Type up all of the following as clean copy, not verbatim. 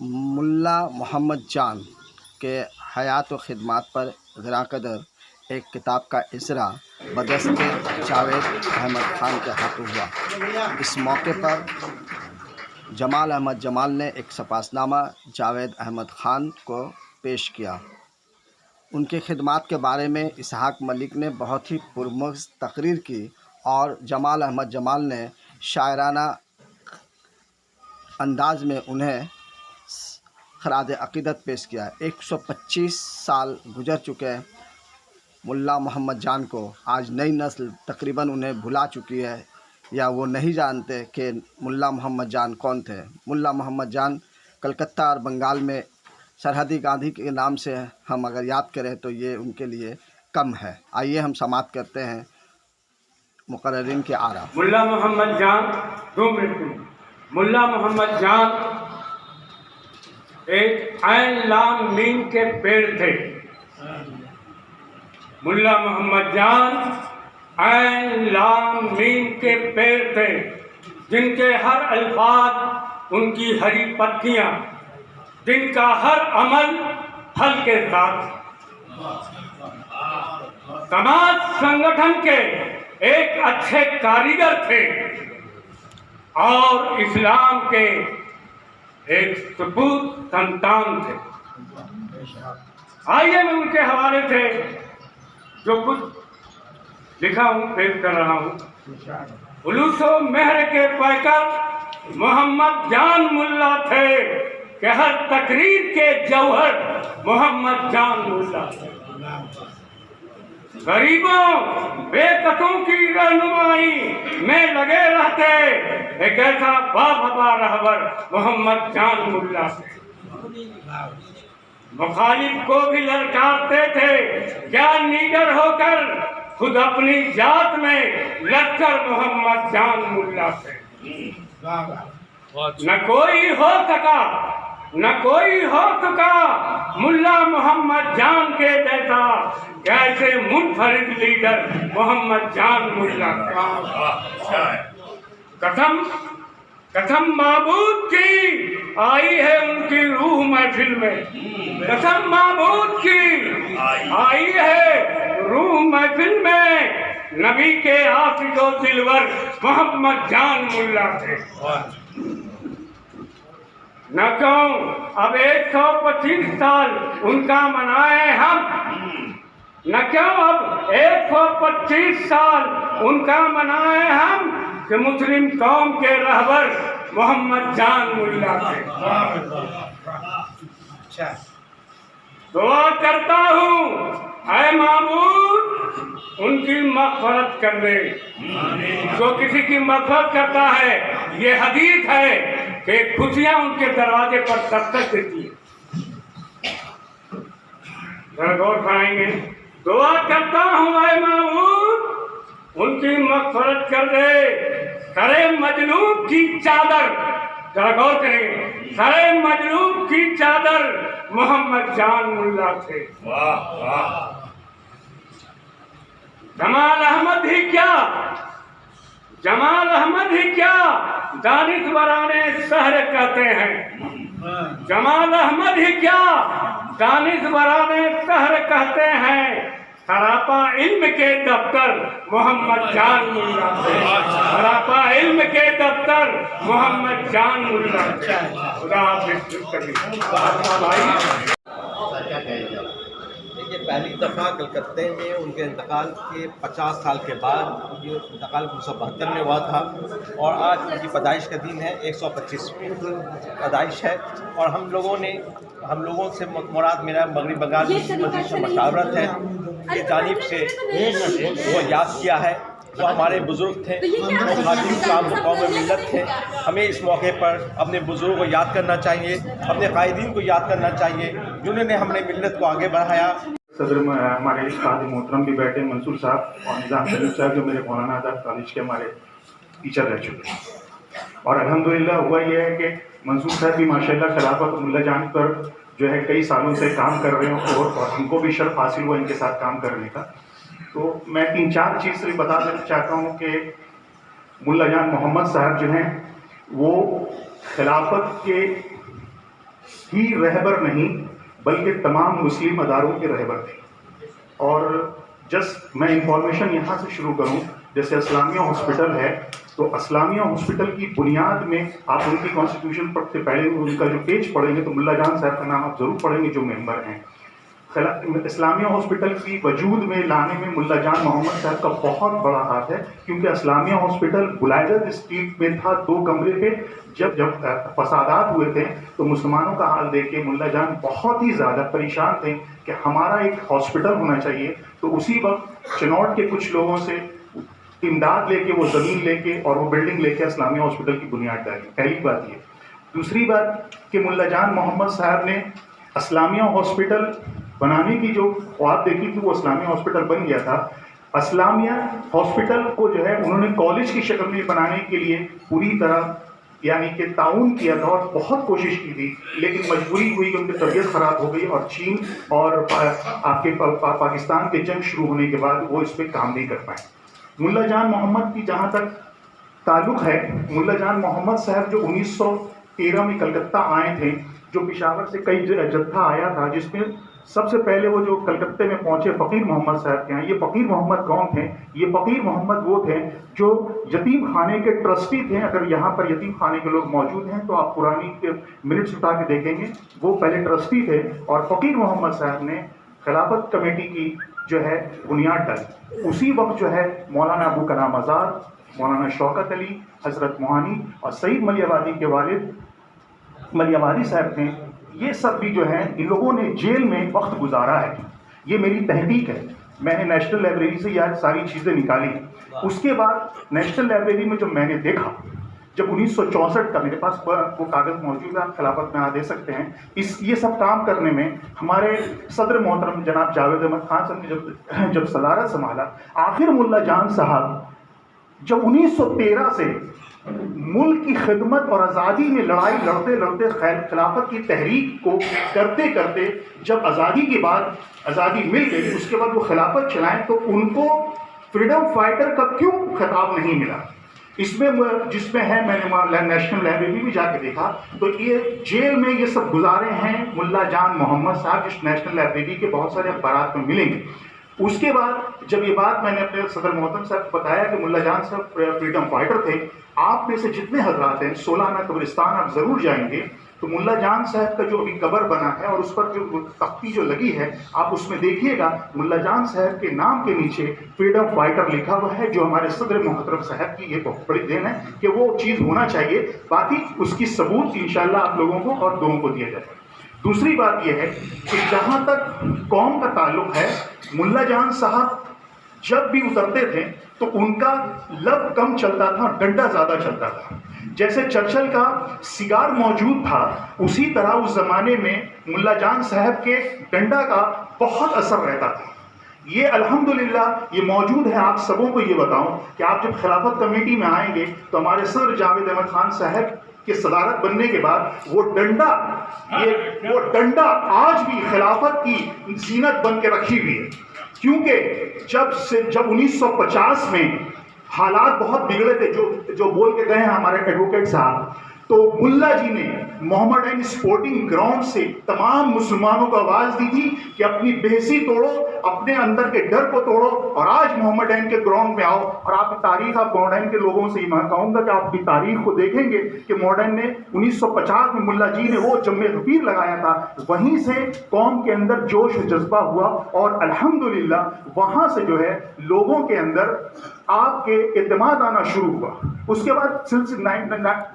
मुल्ला मोहम्मद जान के हयात व खिदमात पर ज़राक़दर एक किताब का इजरा बदस्त जावेद अहमद ख़ान के हाथों हुआ। इस मौके पर जमाल अहमद जमाल ने एक सपासनामा जावेद अहमद ख़ान को पेश किया। उनके खिदमात के बारे में इसहाक मलिक ने बहुत ही पुरमज़ तकरीर की और जमाल अहमद जमाल ने शायराना अंदाज में उन्हें खराज अक़ीदत पेश किया। 125 साल गुजर चुके मुल्ला मोहम्मद जान को आज नई नस्ल तकरीबन उन्हें भुला चुकी है या वो नहीं जानते कि मुल्ला मोहम्मद जान कौन थे। मुल्ला मोहम्मद जान कलकत्ता और बंगाल में सरहदी गांधी के नाम से हम अगर याद करें तो ये उनके लिए कम है। आइए हम समाप्त करते हैं मुकर्रिरीन के आरा। मुल्ला मोहम्मद जान 2 मिनट। मुल्ला मोहम्मद जान एक ऐन लाम मीम के पेड़ थे। मुल्ला मोहम्मद जान ऐन लाम मीम के पेड़ थे, जिनके हर अल्फाज उनकी हरी पत्तियां, जिनका हर अमल फल के साथ। समाज संगठन के एक अच्छे कारीगर थे और इस्लाम के एक सपूत संतान थे। आइए मैं उनके हवाले से जो कुछ लिखा हूँ पेश कर रहा हूँ। उलूसो मेहर के पैकर मोहम्मद जान मुल्ला थे कि हर तकरीर के जौहर मोहम्मद जान मुल्ला थे। गरीबों बेकसों की रहनुमाई में लगे रहते एक ऐसा बाबा रहबर मोहम्मद जान मुल्ला थे। मुखालिफ को भी ललकारते थे, क्या नीडर होकर खुद अपनी जात में लड़कर मोहम्मद जान मुल्ला थे। न कोई हो सका न कोई हो सका मुल्ला मोहम्मद जान के जैसा, कैसे मुनफरिद लीडर मोहम्मद जान मुल्ला था। कसम कसम माबूद की आई है उनकी रूह महफिल में। कसम माबूद की आई है रूह महफिल में, नबी के आशिको दिलवर मोहम्मद जान मुल्ला थे। न क्यों अब 125 साल उनका मनाए हम, न क्यों अब 125 साल उनका मनाए हम कि मुस्लिम कौम के रहबर मोहम्मद जान मुल्ला थे। दुआ करता हूँ ऐ माबूद उनकी मग़फ़रत कर दे। जो किसी की मग़फ़रत करता है, ये हदीस है कि खुशियाँ उनके दरवाजे पर दस्तक देती है। जरा गौर फरमाएंगे। दुआ करता हूँ ऐ माबूद उनकी मग़फ़रत कर दे। सरे मजलूब की चादर, जरा गौर करेंगे, सरे मजलूब की चादर मोहम्मद जान मुल्ला थे। वाह वाह। जमाल अहमद ही क्या, जमाल अहमद ही क्या दानिशवराने शहर कहते हैं। जमाल अहमद ही क्या दानिशवराने शहर कहते हैं। सरापा इल्म के दफ्तर मोहम्मद जान मुल्ला थे। सरापा इल्म के दफ्तर मोहम्मद जान मुल्ला थे। खुदा ये पहली दफ़ा कलकत्ते में उनके इंतकाल के 50 साल के बाद, ये इंतकाल 1972 में हुआ था और आज उनकी पैदाइश का दिन है। 125वीं पैदाइश है और हम लोगों से मुराद मेरा मगरबी बंगाल मस्जिद से मशावरत है की जानिब से वो याद किया है। जो हमारे बुज़ुर्ग थे, वो खातिम काम कौम मिल्लत थे। हमें इस मौके पर अपने बुज़ुर्गों को याद करना चाहिए, अपने कायदीन को याद करना चाहिए जिन्होंने हमने मिल्लत को आगे बढ़ाया। सदर में हमारे कादी मोहतरम भी बैठे, मंसूर साहब और निज़ाम शरीफ साहब जो मेरे मौलाना आज़ाद कॉलेज के हमारे टीचर रह चुके हैं। और अल्हम्दुलिल्लाह हुआ ये है कि मंसूर साहब भी माशाल्लाह खिलाफत मुल्ला जान पर जो है कई सालों से काम कर रहे हैं और हमको भी शर्फ हासिल हुआ इनके साथ काम करने का। तो मैं 3-4 चीज़ बता देना चाहता हूँ कि मुल्ला जान मोहम्मद साहब जो हैं वो खिलाफत के ही रहबर नहीं बल्कि तमाम मुस्लिम अदारों के रहबर थे। और जस्ट मैं इंफॉर्मेशन यहाँ से शुरू करूँ, जैसे इस्लामिया हॉस्पिटल है, तो इस्लामिया हॉस्पिटल की बुनियाद में आप उनकी कॉन्स्टिट्यूशन पढ़ते पहले उनका जो पेज पढ़ेंगे तो मुल्ला जान साहब का नाम आप ज़रूर पढ़ेंगे जो मेंबर हैं। इस्लामिया हॉस्पिटल की वजूद में लाने में मुल्ला जान मोहम्मद साहब का बहुत बड़ा हाथ है, क्योंकि इस्लामिया हॉस्पिटल बुलाइजर स्ट्रीट में था, 2 कमरे पे। जब फसादात हुए थे तो मुसलमानों का हाल देख के मुल्ला जान बहुत ही ज़्यादा परेशान थे कि हमारा एक हॉस्पिटल होना चाहिए। तो उसी वक्त चिनौट के कुछ लोगों से इमदाद लेके, वो ज़मीन लेके और वो बिल्डिंग लेके इस्लामिया हॉस्पिटल की बुनियाद डाली। पहली बात ये। दूसरी बात कि मुल्ला जान मोहम्मद साहब ने इस्लामिया हॉस्पिटल बनाने की जो ख्वाब देखी थी वो इस्लामिया हॉस्पिटल बन गया था। इस्लामिया हॉस्पिटल को जो है उन्होंने कॉलेज की शक्ल में बनाने के लिए पूरी तरह यानी कि ताउन किया था और बहुत कोशिश की थी, लेकिन मजबूरी हुई कि उनकी तबीयत ख़राब हो गई और चीन और पाकिस्तान के जंग शुरू होने के बाद वो इस पर काम नहीं कर पाए। मुल्ला जान मोहम्मद की जहाँ तक ताल्लुक़ है, मुल्ला जान मोहम्मद साहब जो 1913 में कलकत्ता आए थे, जो पेशावर से कई जत्था आया था, जिसमें सबसे पहले वो जो कलकत्ते में पहुंचे फ़कीर मोहम्मद साहब के यहाँ। ये फ़कीर मोहम्मद कौन थे? ये फ़कीर मोहम्मद वो थे जो यतीम खाने के ट्रस्टी थे। अगर यहाँ पर यतीम खाने के लोग मौजूद हैं तो आप पुरानी मिनट्स उठा के देखेंगे, वो पहले ट्रस्टी थे। और फ़कीर मोहम्मद साहब ने खिलाफत कमेटी की जो है बुनियाद डाली। उसी वक्त जो है मौलाना अबू कलाम आज़ाद, मौलाना शौकत अली, हज़रत मोहानी और सईद मलियावादी के वालिद मलियावादी साहब थे। ये सब भी जो है इन लोगों ने जेल में वक्त गुजारा है। ये मेरी तहकीक है, मैंने नेशनल लाइब्रेरी से यह सारी चीज़ें निकाली। उसके बाद नेशनल लाइब्रेरी में जो मैंने देखा, जब 1964 का मेरे पास वो कागज़ मौजूद है, आप खिलाफत में आ दे सकते हैं। ये सब काम करने में हमारे सदर मोहतरम जनाब जावेद अहमद खान साहब ने जब सदारत संभाला, आखिर मुल्ला जान साहब जब 1913 से मुल्क की खिदमत और आज़ादी में लड़ाई लड़ते लड़ते खिलाफत की तहरीक को करते करते जब आज़ादी के बाद आज़ादी मिल गई, उसके बाद वो खिलाफत चलाएं, तो उनको फ्रीडम फाइटर का क्यों खिताब नहीं मिला? इसमें जिसमें है, मैंने नेशनल लाइब्रेरी में जाके देखा तो ये जेल में ये सब गुजारे हैं मुल्ला जान मोहम्मद साहब, जिस नेशनल लाइब्रेरी के बहुत सारे अखबारात में मिलेंगे। उसके बाद जब ये बात मैंने अपने सदर मोहतरम साहब को बताया कि मुल्ला जान साहब फ्रीडम फाइटर थे, आप में से जितने हजरात हैं सोलाना कब्रिस्तान आप ज़रूर जाएंगे तो मुल्ला जान साहब का जो अभी कब्र बना है और उस पर जो तख्ती जो लगी है, आप उसमें देखिएगा मुल्ला जान साहब के नाम के नीचे फ्रीडम फाइटर लिखा हुआ है, जो हमारे सदर मोहतरम साहब की ये बहुत बड़ी देन है कि वो चीज़ होना चाहिए। बाकी उसकी सबूत इंशाअल्लाह आप लोगों को और लोगों को दिया जाएगा। दूसरी बात यह है कि जहाँ तक कौम का ताल्लुक है, मुल्ला जान साहब जब भी उतरते थे तो उनका लब कम चलता था, डंडा ज़्यादा चलता था। जैसे चर्चिल का सिगार मौजूद था, उसी तरह उस ज़माने में मुल्ला जान साहब के डंडा का बहुत असर रहता था। ये अल्हम्दुलिल्लाह ये मौजूद है। आप सबों को ये बताऊं कि आप जब खिलाफत कमेटी में आएंगे तो हमारे सर जावेद अहमद खान साहब के सदारत बनने के बाद वो डंडा आज भी खिलाफत की जीनत बन के रखी हुई है। क्योंकि जब 1950 में हालात बहुत बिगड़े थे, जो बोल के गए हैं हमारे एडवोकेट साहब, तो मुल्ला जी ने मोहम्मद एन स्पोर्टिंग ग्राउंड से तमाम मुसलमानों को आवाज़ दी थी कि अपनी बेहसी तोड़ो, अपने अंदर के डर को तोड़ो और आज मोहम्मद एन के ग्राउंड में आओ। और आपकी तारीख, आप मॉडर्न के लोगों से मैं कहूँगा कि आपकी तारीख को देखेंगे कि मॉडर्न ने 1950 में मुल्ला जी ने वो जम्मे गफीर लगाया था, वहीं से कौम के अंदर जोश जज्बा हुआ और अल्हम्दुलिल्लाह वहाँ से जो है लोगों के अंदर आपके एतमाद आना शुरू हुआ। उसके बाद सिलसिला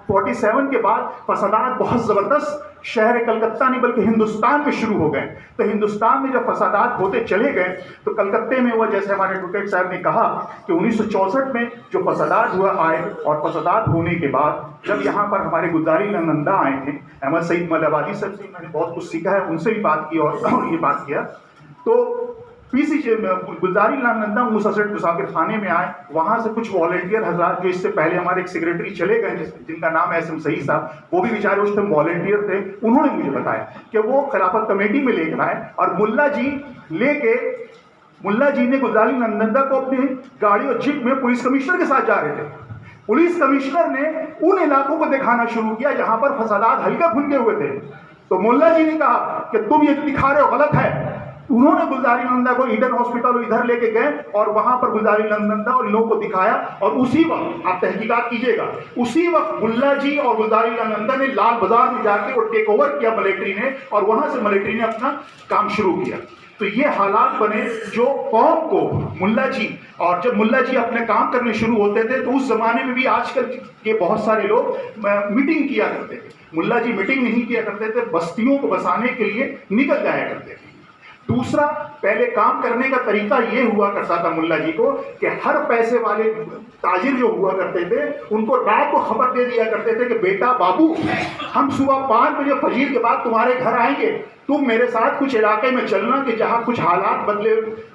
47 के बाद फसादात बहुत ज़बरदस्त शहर कलकत्ता नहीं बल्कि हिंदुस्तान में शुरू हो गए। तो हिंदुस्तान में जब फसादात होते चले गए तो कलकत्ते में हुआ, जैसे हमारे एडवोकेट साहब ने कहा कि 1964 में जो फसादात हुआ आए, और फसादात होने के बाद जब यहाँ पर हमारे गुलजारी नंदा आए थे, अहमद सईद मलियावादी साहब से मैंने बहुत कुछ सीखा है, उनसे भी बात की और ये बात किया। तो पीसी गुलजारी नंदा मुसासिर मुसाफिर खाने में आए, वहाँ से कुछ वॉलंटियर हजरात जो इससे पहले हमारे एक सेक्रेटरी चले गए जिनका नाम है एसएम सही साहब, वो भी बेचारे उस टाइम वॉलंटियर थे, उन्होंने मुझे बताया कि वो खिलाफत कमेटी में लेकर आए और मुल्ला जी ने गुलजारी नंदा को अपनी गाड़ी और जीप में पुलिस कमिश्नर के साथ जा रहे थे। पुलिस कमिश्नर ने उन इलाकों को दिखाना शुरू किया जहाँ पर फसादात हल्के फुल्के हुए थे। तो मुल्ला जी ने कहा कि तुम ये दिखा रहे हो गलत है। उन्होंने गुलजारी नंदा को ईडन हॉस्पिटल इधर लेके गए और वहां पर गुलजारी नंदा और इन लोगों को दिखाया, और उसी वक्त आप तहकीकात कीजिएगा, उसी वक्त मुल्ला जी और गुलजारी नंदा ने लाल बाजार में जाके वो टेक ओवर किया मिलिट्री ने, और वहां से मिलिट्री ने अपना काम शुरू किया। तो ये हालात बने जो कौम को मुल्ला जी, और जब मुल्ला जी अपने काम करने शुरू होते थे तो उस जमाने में भी आजकल के बहुत सारे लोग मीटिंग किया करते थे। मुल्ला जी मीटिंग नहीं किया करते थे, बस्तियों को बसाने के लिए निकल जाया करते थे। दूसरा, पहले काम करने का तरीका ये हुआ करता था मुल्ला जी को कि हर पैसे वाले ताजिर जो हुआ करते थे उनको रात को खबर दे दिया करते थे कि बेटा बाबू, हम सुबह 5 बजे फजीर के बाद तुम्हारे घर आएंगे, तुम मेरे साथ कुछ इलाके में चलना कि जहाँ कुछ हालात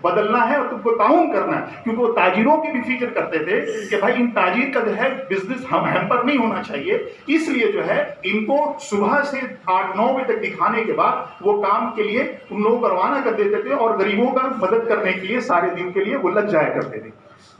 बदलना है और तुमको ताउन करना है। क्योंकि वो ताजिरों की भी फिक्र करते थे कि भाई इन ताजिर का जो है बिजनेस हम पर नहीं होना चाहिए, इसलिए जो है इनको सुबह से 8-9 बजे तक दिखाने के बाद वो काम के लिए उन लोगों को रवाना कर देते थे और गरीबों का मदद करने के लिए सारे दिन के लिए वो लग जाया करते थे।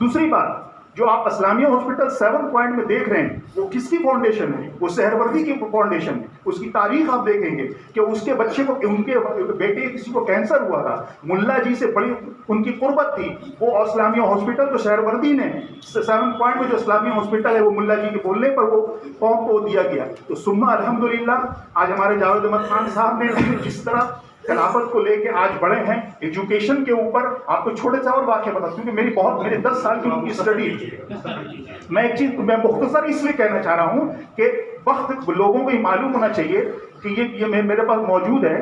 दूसरी बात, जो आप इस्लामिया हॉस्पिटल 7 पॉइंट में देख रहे हैं वो किसकी फाउंडेशन है? वो सहरवर्दी की फाउंडेशन है। उसकी तारीख आप देखेंगे कि उसके बच्चे को, उनके बेटे किसी को कैंसर हुआ था, मुल्ला जी से बड़ी उनकी कुर्बत थी, वो इस्लामिया हॉस्पिटल तो सहरवर्दी ने 7 पॉइंट में जो इस्लामिया हॉस्पिटल है वो मुल्ला जी के बोलने पर वो कौम को दिया गया। तो सुम्मा अल्हम्दुलिल्लाह आज हमारे जावेद अहमद खान साहब ने जिस तरह खिलाफत को लेके आज बढ़े हैं, एजुकेशन के ऊपर आपको छोटे से और वाक्य बता, क्योंकि मेरे 10 साल की उनकी स्टडी है। मैं एक चीज मैं मुख्तसर इसलिए कहना चाह रहा हूं कि वक्त लोगों को ये मालूम होना चाहिए कि ये मेरे पास मौजूद है।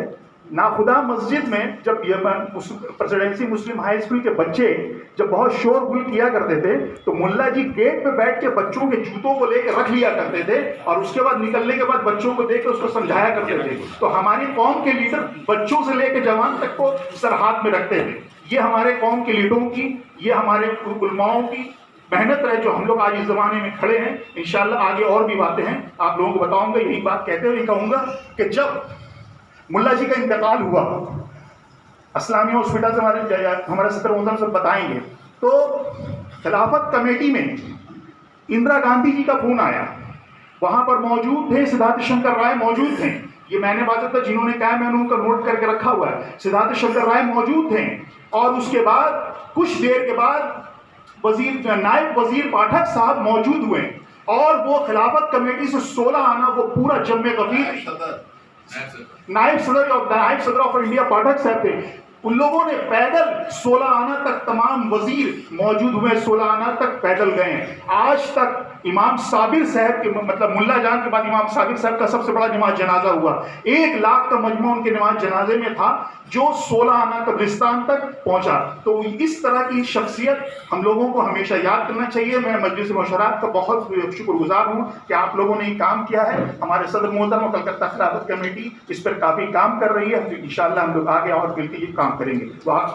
नाखुदा मस्जिद में जब ये प्रेसिडेंसी मुस्लिम हाई स्कूल के बच्चे जब बहुत शोर गुल किया करते थे तो मुल्ला जी गेट पे बैठ के बच्चों के जूतों को लेकर रख लिया करते थे और उसके बाद निकलने के बाद बच्चों को देख उसको समझाया करते थे। तो हमारी कौम के लीडर बच्चों से लेकर जवान तक को सरहाथ में रखते थे। ये हमारे कौम के लीडरों की, ये हमारे उलमाओं की मेहनत रहे जो हम लोग आज इस जमाने में खड़े हैं। इंशाल्लाह आगे और भी बातें हैं, आप लोगों को बताऊंगा। यही बात कहते हुए कहूंगा कि जब मुल्ला जी का इंतकाल हुआ इस्लामिया हॉस्पिटल से, हमारे सदर मोहतरम सब बताएंगे, तो खिलाफत कमेटी में इंदिरा गांधी जी का फोन आया, वहां पर मौजूद थे सिद्धार्थ शंकर राय मौजूद थे। ये मैंने बात था जिन्होंने कहा, मैंने उनका नोट करके रखा हुआ है। सिद्धार्थ शंकर राय मौजूद थे और उसके बाद कुछ देर के बाद नायब वजीर पाठक साहब मौजूद हुए और वो खिलाफत कमेटी से 16 आना वो पूरा जम्मे गफीर नायब सदर ऑफ इंडिया पाठक साहब थे। उन लोगों ने पैदल 16 आना तक तमाम वजीर मौजूद हुए, 16 आना तक पैदल गए। आज तक इमाम साबिर साहब के मतलब मुल्ला जान के बाद इमाम साबिर साहब का सबसे बड़ा नमाज जनाजा हुआ। 1 लाख का मजमू उनके नमाज जनाजे में था जो 16 आना कब्रिस्तान तक पहुंचा। तो इस तरह की शख्सियत हम लोगों को हमेशा याद करना चाहिए। मैं मजलिस मुशर्रफ का बहुत शुक्रगुजार हूँ कि आप लोगों ने ये काम किया है। हमारे सदर मोहतरम कलकत्ता खिलाफत कमेटी इस पर काफ़ी काम कर रही है। इंशाअल्लाह हम लोग आगे और मिलकर ये काम करेंगे। तो आप